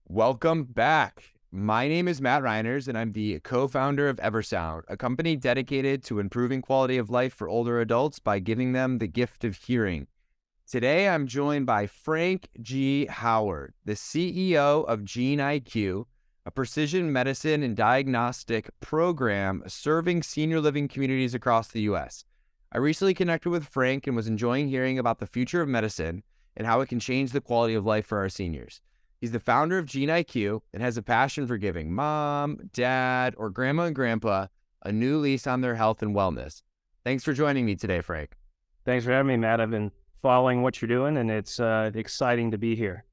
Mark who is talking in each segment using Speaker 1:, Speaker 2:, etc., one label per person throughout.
Speaker 1: Welcome back. My name is Matt Reiners, and I'm the co-founder of Eversound, a company dedicated to improving quality of life for older adults by giving them the gift of hearing. Today, I'm joined by Frank G. Howard, the CEO of GeneIQ, a precision medicine and diagnostic program serving senior living communities across the U.S. I recently connected with Frank and was enjoying hearing about the future of medicine and how it can change the quality of life for our seniors. He's the founder of GeneIQ and has a passion for giving mom, dad, or grandma and grandpa a new lease on their health and wellness. Thanks for joining me today, Frank.
Speaker 2: Thanks for having me, Matt. I've been following what you're doing, and it's exciting to be here.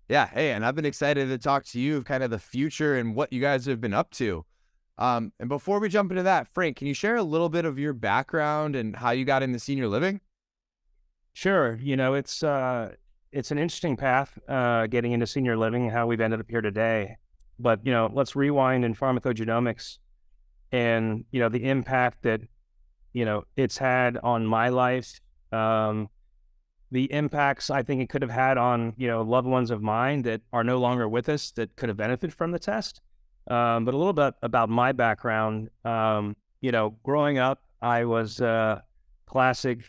Speaker 1: Yeah, hey, and I've been excited to talk to you of kind of the future and what you guys have been up to. And before we jump into that, Frank, can you share a little bit of your background and how you got into senior living?
Speaker 2: Sure, it's an interesting path getting into senior living, how we've ended up here today. But let's rewind in pharmacogenomics, and the impact that it's had on my life. The impacts I think it could have had on loved ones of mine that are no longer with us that could have benefited from the test. But a little bit about my background. Growing up, I was classic.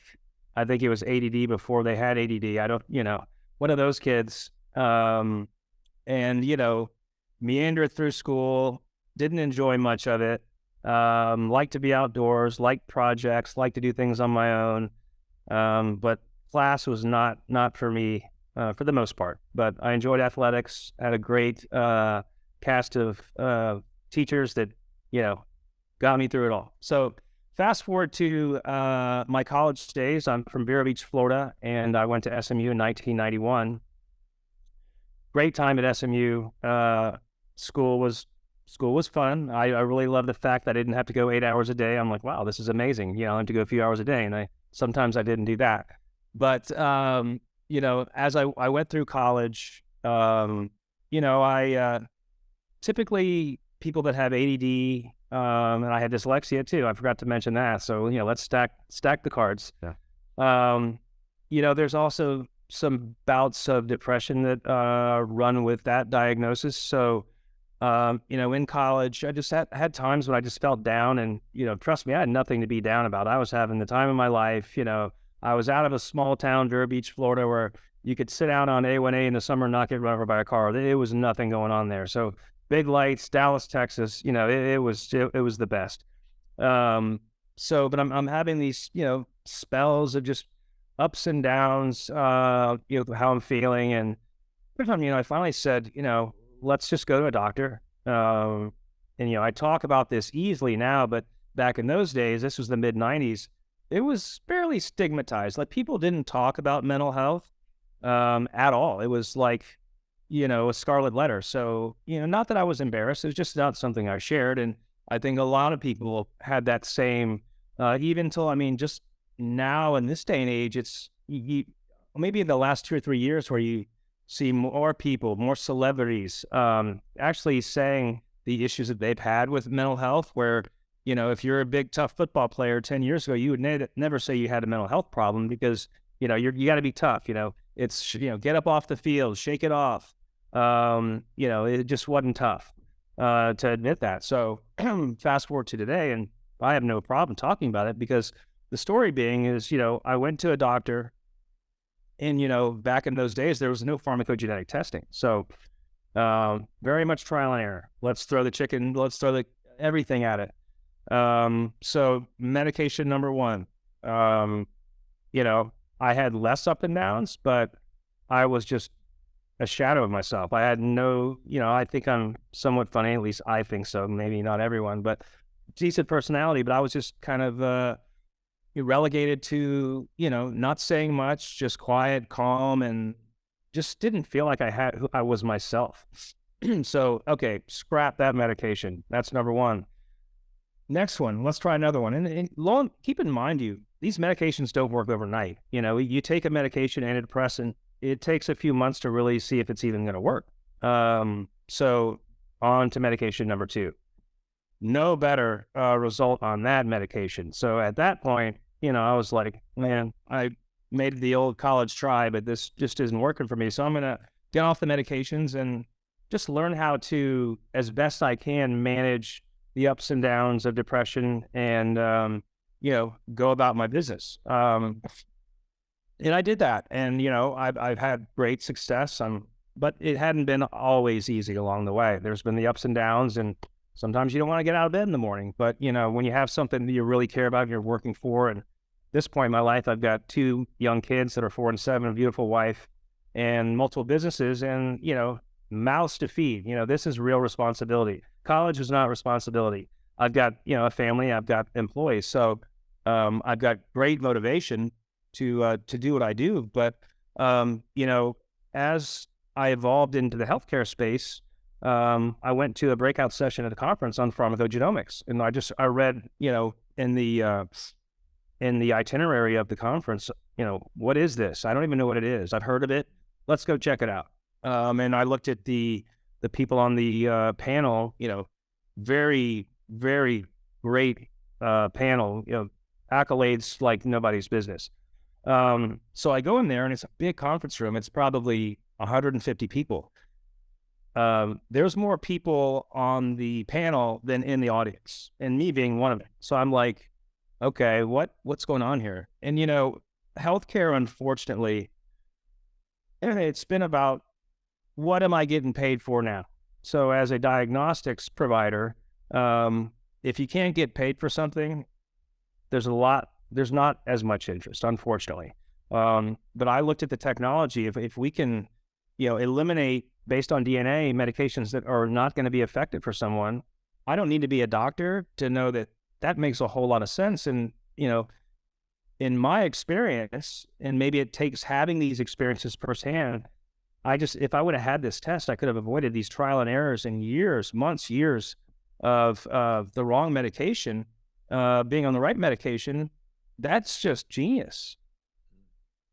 Speaker 2: I think it was ADD before they had ADD. I don't, one of those kids. And meandered through school. Didn't enjoy much of it. Liked to be outdoors. Liked projects. Liked to do things on my own. But class was not for me for the most part. But I enjoyed athletics. Had a great cast of teachers that got me through it all. So fast forward to my college days. I'm from Vero Beach, Florida, and I went to SMU in 1991. Great time at SMU. School was fun. I really loved the fact that I didn't have to go 8 hours a day. I'm like, wow, this is amazing. I have to go a few hours a day, and sometimes I didn't do that. But as I went through college, I typically people that have ADD, and I had dyslexia too. I forgot to mention that. So let's stack the cards.
Speaker 1: Yeah.
Speaker 2: There's also some bouts of depression that run with that diagnosis. So in college, I just had times when I just felt down, and trust me, I had nothing to be down about. I was having the time of my life. I was out of a small town, Vero Beach, Florida, where you could sit out on A1A in the summer and not get run over by a car. It was nothing going on there. So big lights, Dallas, Texas, it was the best. But I'm having these, spells of just ups and downs, how I'm feeling. And I finally said, let's just go to a doctor. I talk about this easily now, but back in those days, this was the mid 90s. It was fairly stigmatized. Like, people didn't talk about mental health at all. It was like, a scarlet letter. So, not that I was embarrassed. It was just not something I shared. And I think a lot of people had that same, even till, just now in this day and age, it's maybe in the last 2 or 3 years where you see more people, more celebrities actually saying the issues that they've had with mental health, where, if you're a big, tough football player 10 years ago, you would never say you had a mental health problem because, you got to be tough. It's, get up off the field, shake it off. It just wasn't tough to admit that. So fast forward to today, and I have no problem talking about it, because the story being is, I went to a doctor, and, back in those days, there was no pharmacogenetic testing. So very much trial and error. Let's throw everything at it. So medication number one, I had less up and downs, but I was just a shadow of myself. I had no, I think I'm somewhat funny, at least I think so, maybe not everyone, but decent personality. But I was just kind of relegated to, not saying much, just quiet, calm, and just didn't feel like I was myself. So, okay, scrap that medication. That's number one. Next one, let's try another one. And keep in mind, these medications don't work overnight. You take a medication, antidepressant, it takes a few months to really see if it's even going to work. So on to medication number two. No better result on that medication. So at that point, I was like, man, I made the old college try, but this just isn't working for me. So I'm going to get off the medications and just learn how to, as best I can, manage the ups and downs of depression and, go about my business. And I did that. And, I've had great success. But it hadn't been always easy along the way. There's been the ups and downs, and sometimes you don't want to get out of bed in the morning. But, when you have something that you really care about and you're working for, and at this point in my life, I've got 2 young kids that are 4 and 7, a beautiful wife, and multiple businesses, and, mouths to feed. This is real responsibility. College is not responsibility. I've got, a family, I've got employees. So I've got great motivation to do what I do. But, as I evolved into the healthcare space, I went to a breakout session at a conference on pharmacogenomics. And I read, in the itinerary of the conference, what is this? I don't even know what it is. I've heard of it. Let's go check it out. And I looked at the people on the panel, very, very great panel, accolades like nobody's business. So I go in there, and it's a big conference room. It's probably 150 people. There's more people on the panel than in the audience, and me being one of them. So I'm like, okay, what's going on here? And, healthcare, unfortunately, it's been about, what am I getting paid for now? So as a diagnostics provider, if you can't get paid for something, there's not as much interest, unfortunately. But I looked at the technology. If we can, eliminate, based on DNA, medications that are not going to be effective for someone, I don't need to be a doctor to know that makes a whole lot of sense. And, in my experience, and maybe it takes having these experiences firsthand, if I would have had this test, I could have avoided these trial and errors and years of the wrong medication, being on the right medication. That's just genius.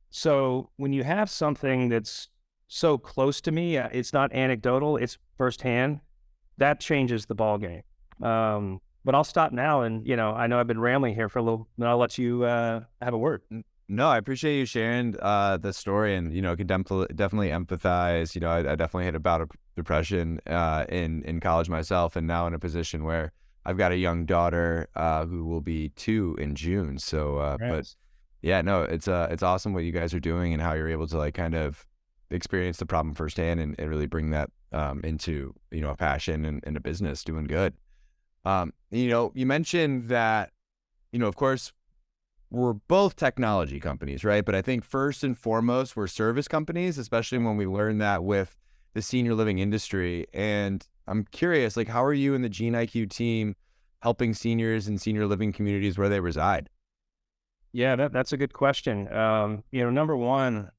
Speaker 2: So when you have something that's so close to me, it's not anecdotal, it's firsthand, that changes the ball game. But I'll stop now, and, I know I've been rambling here for a little, and I'll let you have a word.
Speaker 1: No, I appreciate you sharing the story, and can definitely empathize. I definitely had a bout of depression in college myself, and now in a position where I've got a young daughter who will be 2 in June. So, but yeah, no, it's awesome what you guys are doing and how you're able to kind of experience the problem firsthand and really bring that into a passion and a business doing good. You mentioned that of course, we're both technology companies, right? But I think first and foremost, we're service companies, especially when we learn that with the senior living industry. And I'm curious, how are you and the GeneIQ team helping seniors in senior living communities where they reside?
Speaker 2: Yeah, that's a good question. Number one,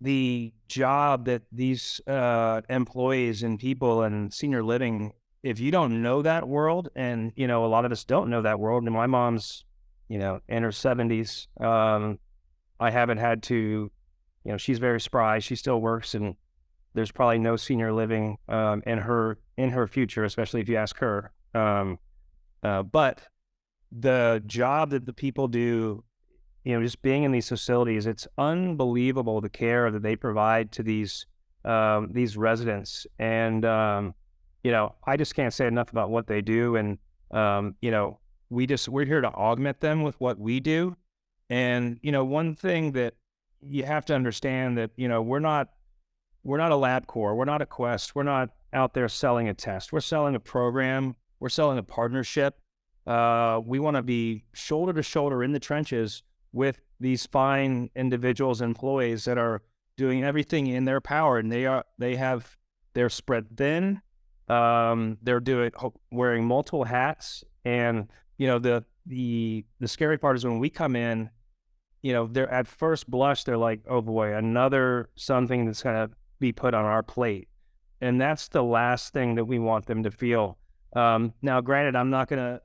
Speaker 2: the job that these employees and people in senior living, if you don't know that world, and, a lot of us don't know that world, and my mom's, in her 70s, I haven't had to, she's very spry, she still works, and there's probably no senior living in her future, especially if you ask her. But the job that the people do, just being in these facilities, it's unbelievable the care that they provide to these residents. And, I just can't say enough about what they do. And, we're here to augment them with what we do. And, one thing that you have to understand that, we're not a LabCorp, we're not a Quest, we're not out there selling a test. We're selling a program, we're selling a partnership. We want to be shoulder to shoulder in the trenches with these fine individuals, employees that are doing everything in their power, and they're spread thin. They're wearing multiple hats, and the scary part is when we come in, they're at first blush, they're like, oh boy, another something that's gonna be put on our plate, and that's the last thing that we want them to feel. Now, granted, I'm not gonna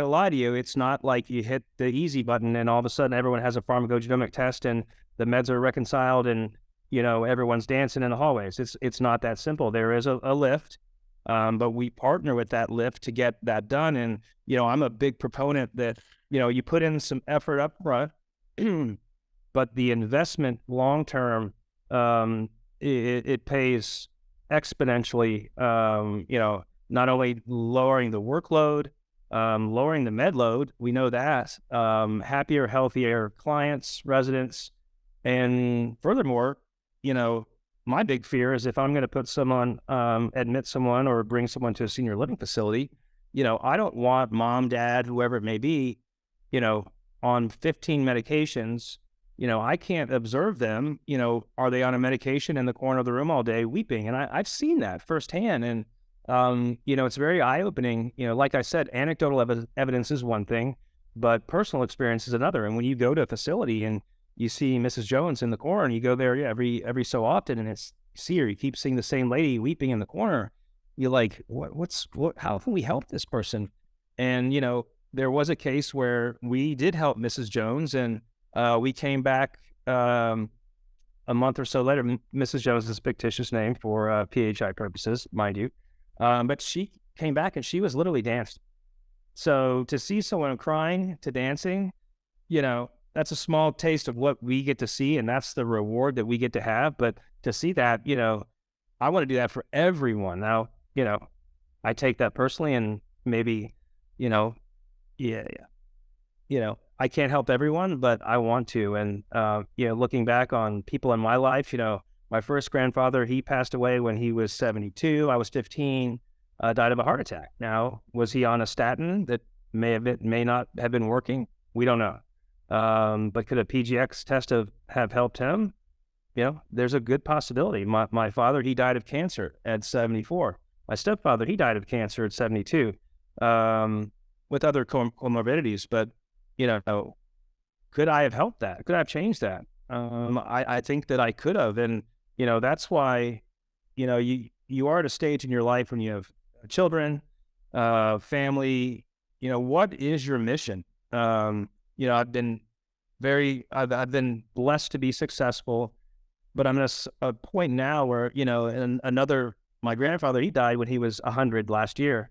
Speaker 2: lie to you. It's not like you hit the easy button and all of a sudden everyone has a pharmacogenomic test and the meds are reconciled and, everyone's dancing in the hallways. It's not that simple. There is a lift, but we partner with that lift to get that done. And, I'm a big proponent that, you put in some effort up front, but the investment long-term it pays exponentially. Not only lowering the workload, lowering the med load, we know that, happier, healthier clients, residents, and furthermore, my big fear is if I'm going to put someone, admit someone or bring someone to a senior living facility, I don't want mom, dad, whoever it may be, on 15 medications. I can't observe them. Are they on a medication in the corner of the room all day weeping? And I've seen that firsthand. And, it's very eye opening. Like I said, anecdotal evidence is one thing, but personal experience is another. And when you go to a facility and you see Mrs. Jones in the corner, and you go there every so often, and you see her, you keep seeing the same lady weeping in the corner. You're like, how can we help this person? And, there was a case where we did help Mrs. Jones, and we came back a month or so later. Mrs. Jones is a fictitious name for PHI purposes, mind you. But she came back and she was literally danced. So to see someone crying to dancing, that's a small taste of what we get to see, and that's the reward that we get to have. But to see that, I want to do that for everyone. Now, I take that personally, and maybe, yeah, I can't help everyone, but I want to. And, looking back on people in my life, my first grandfather, he passed away when he was 72. I was 15, died of a heart attack. Now, was he on a statin that may not have been working? We don't know. But could a PGX test have helped him? There's a good possibility. My father, he died of cancer at 74. My stepfather, he died of cancer at 72, with other comorbidities. But, could I have helped that? Could I have changed that? I think that I could have. And, that's why, you are at a stage in your life when you have children, family, what is your mission? I've been I've been blessed to be successful, but I'm at a point now where, and my grandfather, he died when he was 100 last year.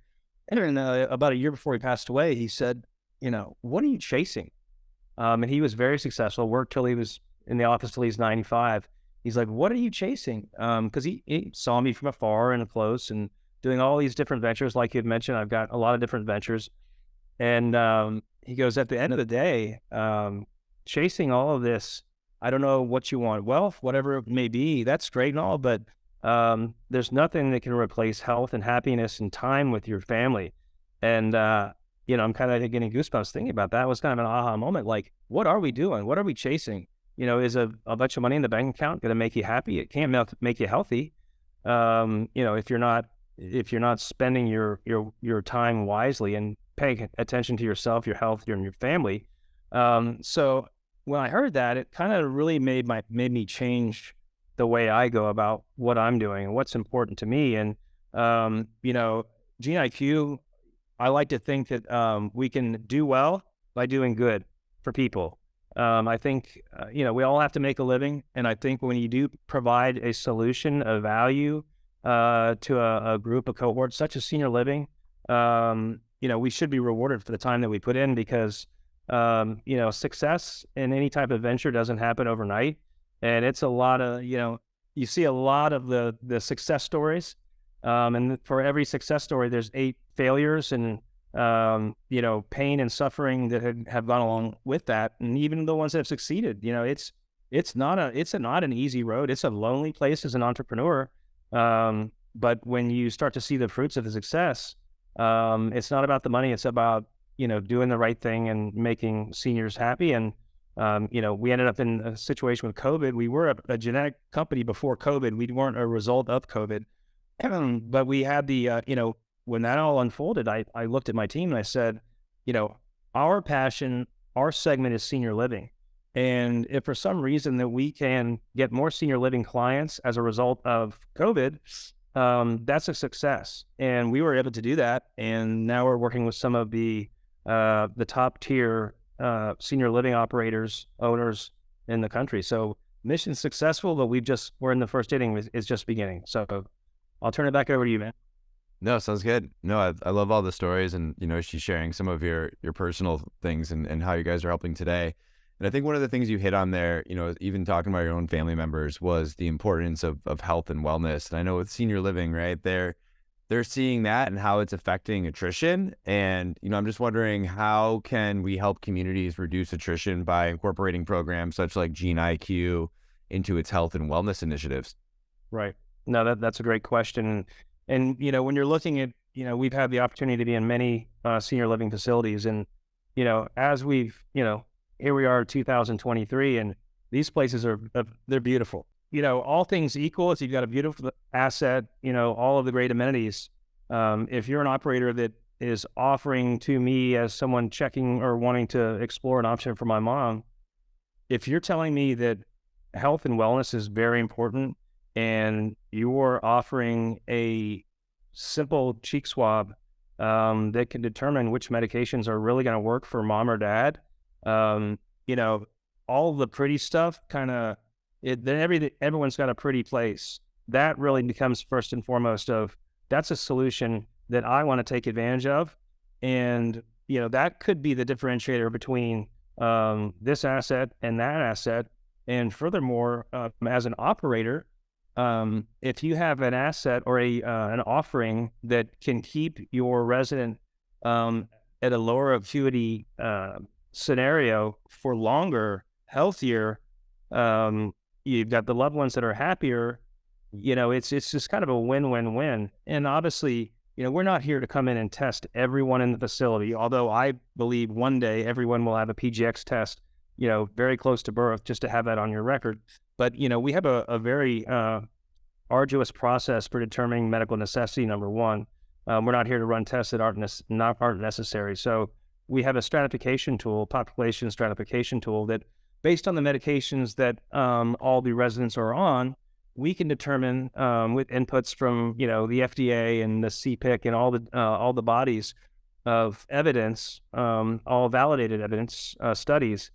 Speaker 2: And about a year before he passed away, he said, what are you chasing? And he was very successful, worked till he was in the office till he's 95. He's like, what are you chasing? Because he saw me from afar and close and doing all these different ventures. Like you had mentioned, I've got a lot of different ventures. And he goes, at the end of the day, chasing all of this, I don't know what you want, wealth, whatever it may be, that's great and all, but there's nothing that can replace health and happiness and time with your family. And, I'm kind of getting goosebumps thinking about that. It was kind of an aha moment. Like, what are we doing? What are we chasing? Is a bunch of money in the bank account going to make you happy? It can't make you healthy. If you're not spending your time wisely and paying attention to yourself, your health, and your family. So when I heard that, it kind of really made me change the way I go about what I'm doing and what's important to me. And, GeneIQ, I like to think that we can do well by doing good for people. I think, we all have to make a living. And I think when you do provide a solution, a value to a group, a cohort, such as senior living, we should be rewarded for the time that we put in, because, success in any type of venture doesn't happen overnight. And it's a lot of, you see a lot of the success stories. And for every success story, there's 8 failures and, pain and suffering that have gone along with that. And even the ones that have succeeded, it's not an easy road. It's a lonely place as an entrepreneur. But when you start to see the fruits of the success, it's not about the money. It's about, doing the right thing and making seniors happy. And, we ended up in a situation with COVID. We were a genetic company before COVID. We weren't a result of COVID. But we had when that all unfolded, I looked at my team and I said, our passion, our segment is senior living. And if for some reason that we can get more senior living clients as a result of COVID, that's a success. And we were able to do that. And now we're working with some of the top tier senior living operators, owners in the country. So mission successful, but we're in the first inning. It's just beginning. So I'll turn it back over to you, man.
Speaker 1: No, sounds good. No, I love all the stories, and she's sharing some of your personal things and how you guys are helping today. And I think one of the things you hit on there, even talking about your own family members, was the importance of health and wellness. And I know with senior living, right, they're seeing that and how it's affecting attrition. And, I'm just wondering, how can we help communities reduce attrition by incorporating programs such like GeneIQ into its health and wellness initiatives?
Speaker 2: Right. No, that's a great question. And when you're looking at, we've had the opportunity to be in many senior living facilities, and, as we've, here we are 2023, and these places they're beautiful. All things equal, if you've got a beautiful asset, all of the great amenities, if you're an operator that is offering to me as someone checking or wanting to explore an option for my mom, if you're telling me that health and wellness is very important and you're offering a simple cheek swab that can determine which medications are really going to work for mom or dad, all the pretty stuff then everyone's got a pretty place. That really becomes first and foremost that's a solution that I want to take advantage of. And, that could be the differentiator between this asset and that asset. And furthermore, as an operator, if you have an asset or an offering that can keep your resident at a lower acuity scenario for longer, healthier, you've got the loved ones that are happier, it's just kind of a win-win-win. And obviously, we're not here to come in and test everyone in the facility, although I believe one day everyone will have a PGX test, very close to birth, just to have that on your record. But, we have a very arduous process for determining medical necessity, number one. We're not here to run tests that aren't necessary. So we have a stratification tool, population stratification tool, that based on the medications that all the residents are on, we can determine with inputs from the FDA and the CPIC and all the bodies of evidence, all validated evidence studies,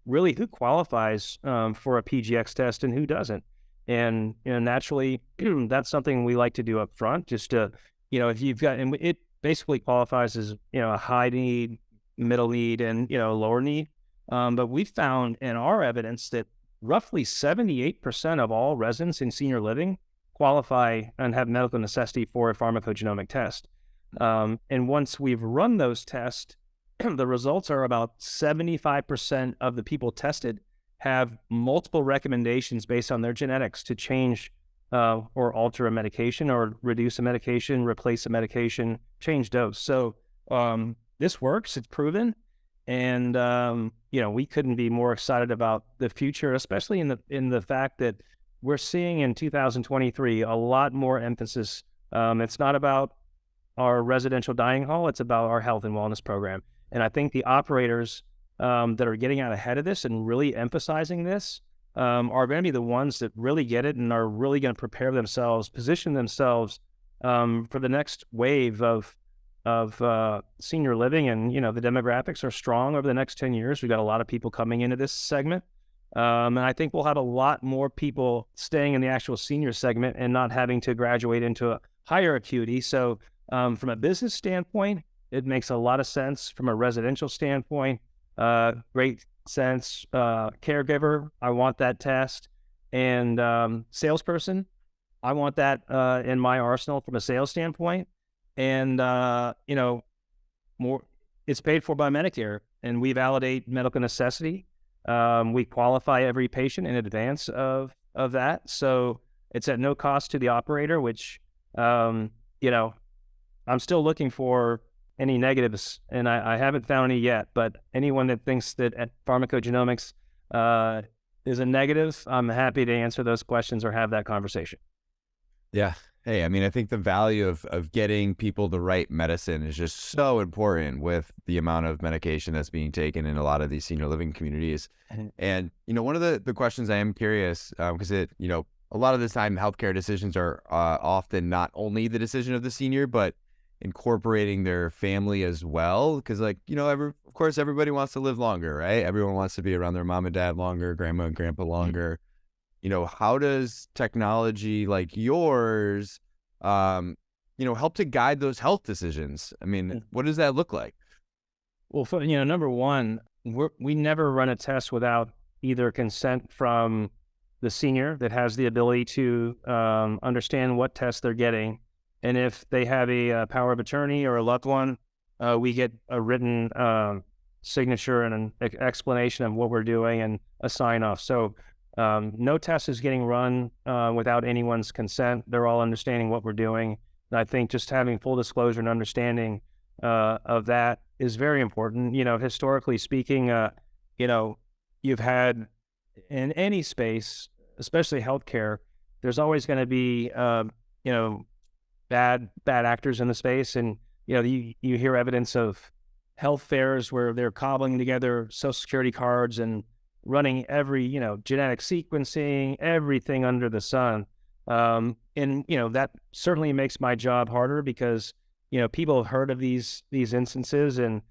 Speaker 2: really who qualifies for a PGX test and who doesn't. And naturally, that's something we like to do up front, just to if you've got, and it basically qualifies as a high need, middle need, and lower need. But we found in our evidence that roughly 78% of all residents in senior living qualify and have medical necessity for a pharmacogenomic test. And once we've run those tests, the results are about 75% of the people tested have multiple recommendations based on their genetics to change or alter a medication, or reduce a medication, replace a medication, change dose. So this works, it's proven. And, we couldn't be more excited about the future, especially in the fact that we're seeing in 2023 a lot more emphasis. It's not about our residential dining hall, it's about our health and wellness program. And I think the operators that are getting out ahead of this and really emphasizing this are going to be the ones that really get it and are really going to prepare themselves, position themselves for the next wave of senior living. And, the demographics are strong over the next 10 years. We've got a lot of people coming into this segment. And I think we'll have a lot more people staying in the actual senior segment and not having to graduate into a higher acuity. So from a business standpoint, it makes a lot of sense. From a residential standpoint, great sense. Caregiver, I want that test. And salesperson, I want that in my arsenal from a sales standpoint. And, more, it's paid for by Medicare, and we validate medical necessity. We qualify every patient in advance of that. So it's at no cost to the operator, which, I'm still looking for any negatives, and I haven't found any yet, but anyone that thinks that at Pharmacogenomics is a negative, I'm happy to answer those questions or have that conversation.
Speaker 1: Yeah. Hey, I think the value of getting people the right medicine is just so important with the amount of medication that's being taken in a lot of these senior living communities. And, one of the questions I am curious, because a lot of the time healthcare decisions are often not only the decision of the senior, but incorporating their family as well. Because of course, everybody wants to live longer, right? Everyone wants to be around their mom and dad longer, grandma and grandpa longer. How does technology like yours, help to guide those health decisions? What does that look like?
Speaker 2: Well, number one, we never run a test without either consent from the senior that has the ability to understand what test they're getting. And if they have a power of attorney or a loved one, we get a written signature and an explanation of what we're doing and a sign off. So no test is getting run without anyone's consent. They're all understanding what we're doing. And I think just having full disclosure and understanding of that is very important. Historically speaking, you've had in any space, especially healthcare, there's always going to be, bad actors in the space. And, you hear evidence of health fairs where they're cobbling together social security cards and running every, genetic sequencing, everything under the sun. That certainly makes my job harder because, people have heard of these instances. And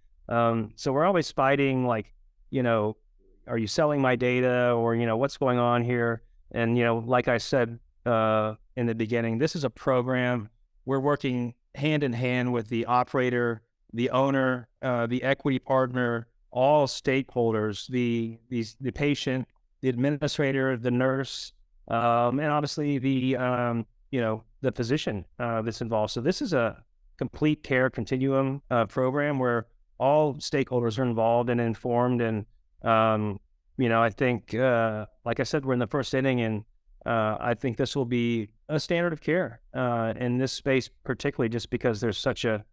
Speaker 2: so we're always fighting like, are you selling my data or, what's going on here? And, like I said in the beginning, this is a program. We're working hand in hand with the operator, the owner, the equity partner, all stakeholders, the patient, the administrator, the nurse, and obviously the physician that's involved. So this is a complete care continuum program where all stakeholders are involved and informed. And I think, like I said, we're in the first inning, and I think this will be a standard of care in this space, particularly just because there's such a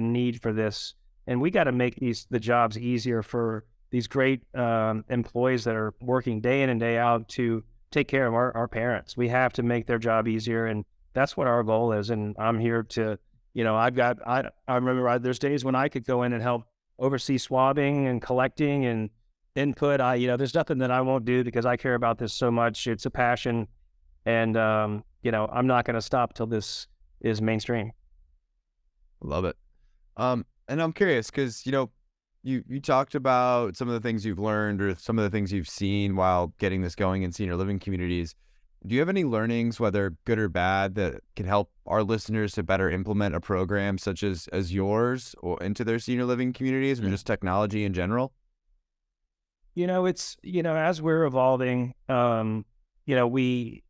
Speaker 2: need for this, and we got to make the jobs easier for these great employees that are working day in and day out to take care of our parents. We have to make their job easier, and that's what our goal is. And I'm here to, I remember there's days when I could go in and help oversee swabbing and collecting and input. There's nothing that I won't do because I care about this so much. It's a passion, and I'm not going to stop till this is mainstream.
Speaker 1: Love it. And I'm curious because, you talked about some of the things you've learned or some of the things you've seen while getting this going in senior living communities. Do you have any learnings, whether good or bad, that can help our listeners to better implement a program such as yours or into their senior living communities or just technology in general?
Speaker 2: It's, as we're evolving, we,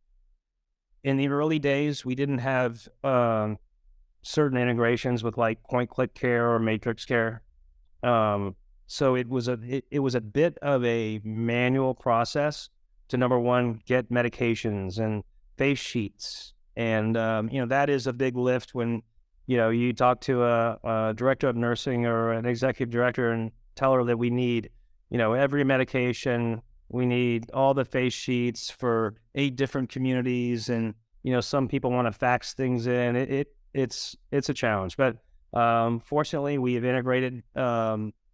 Speaker 2: in the early days, we didn't have certain integrations with like point click care or matrix care. So it was a bit of a manual process to, number one, get medications and face sheets. And, that is a big lift when, you talk to a director of nursing or an executive director and tell her that we need, every medication, we need all the face sheets for 8 different communities. And, some people want to fax things in. It's a challenge, but fortunately we have integrated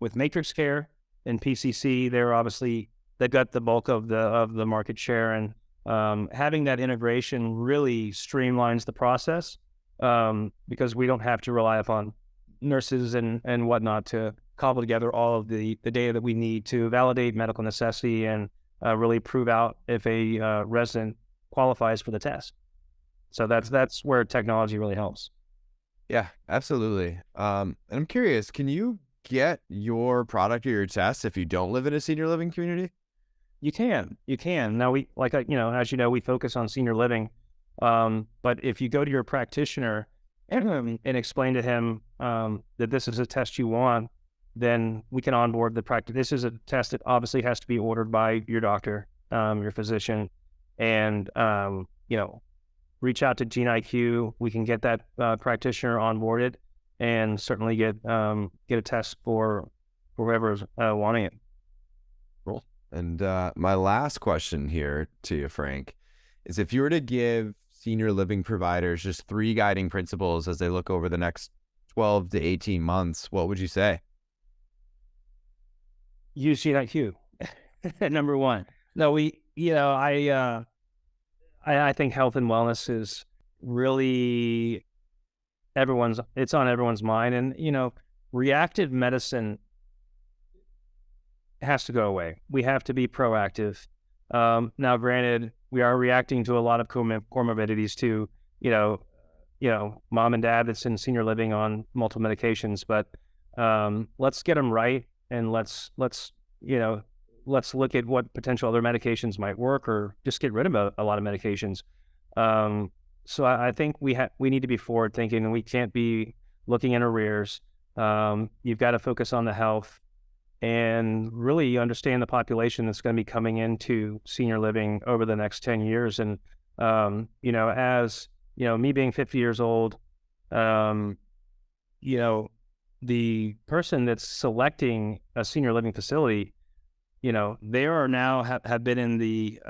Speaker 2: with matrix care and PCC. They've got the bulk of the market share, and having that integration really streamlines the process because we don't have to rely upon nurses and whatnot to cobble together all of the data that we need to validate medical necessity and really prove out if a resident qualifies for the test. So that's where technology really helps.
Speaker 1: Yeah, absolutely. And I'm curious, can you get your product or your test if you don't live in a senior living community?
Speaker 2: You can. Now we, as we focus on senior living. But if you go to your practitioner and explain to him that this is a test you want, then we can onboard the practice. This is a test that obviously has to be ordered by your doctor, your physician, and reach out to GeneIQ. We can get that practitioner onboarded and certainly get a test for whoever's wanting it.
Speaker 1: Cool. And my last question here to you, Frank, is if you were to give senior living providers just 3 guiding principles as they look over the next 12 to 18 months, what would you say?
Speaker 2: Use GeneIQ. Number one. No, I think health and wellness is really it's on everyone's mind. And, reactive medicine has to go away. We have to be proactive. Now, granted, we are reacting to a lot of comorbidities too, mom and dad that's in senior living on multiple medications, but let's get them right. and you know, let's look at what potential other medications might work, or just get rid of a lot of medications. Um, so I think we need to be forward thinking, and we can't be looking in arrears. You've got to focus on the health and really understand the population that's going to be coming into senior living over the next 10 years. And, as, me being 50 years old, um, you know, the person that's selecting a senior living facility, they are now have been in the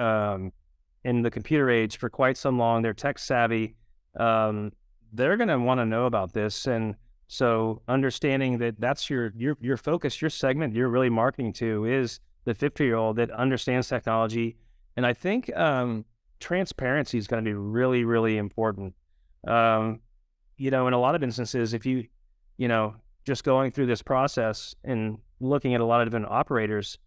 Speaker 2: computer age for quite some long. They're tech savvy. They're going to want to know about this. And so understanding that that's your focus, your segment you're really marketing to is the 50-year-old that understands technology. And I think transparency is going to be really, really important. In a lot of instances, if just going through this process and looking at a lot of different operators,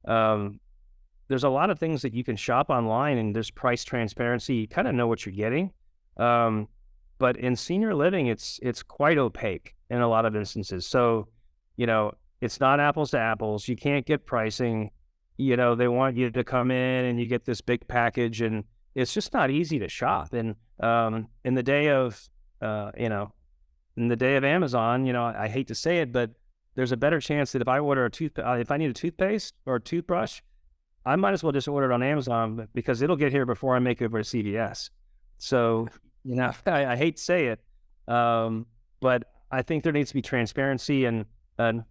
Speaker 2: there's a lot of things that you can shop online, and there's price transparency. You kind of know what you're getting. But in senior living, it's quite opaque in a lot of instances. So, it's not apples to apples. You can't get pricing. They want you to come in and you get this big package, and it's just not easy to shop. And in the day of, Amazon, I hate to say it, but there's a better chance that if I order if I need a toothpaste or a toothbrush, I might as well just order it on Amazon, because it'll get here before I make it over to CVS. So, I hate to say it, but I think there needs to be transparency and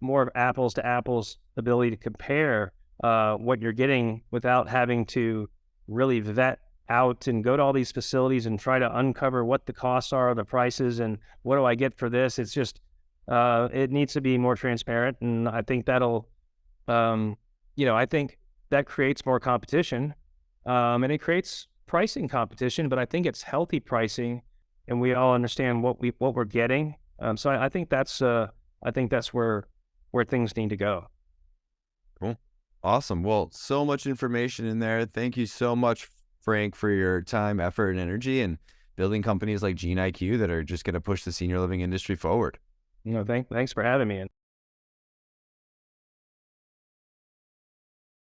Speaker 2: more of apples to apples ability to compare what you're getting without having to really vet out and go to all these facilities and try to uncover what the costs are, the prices, and what do I get for this. It's just, it needs to be more transparent. And I think I think that creates more competition, and it creates pricing competition, but I think it's healthy pricing, and we all understand what we're getting. So I think that's where things need to go.
Speaker 1: Cool. Awesome. Well, so much information in there. Thank you so much, Frank, for your time, effort, and energy, and building companies like GeneIQ that are just going to push the senior living industry forward.
Speaker 2: Thanks for having me.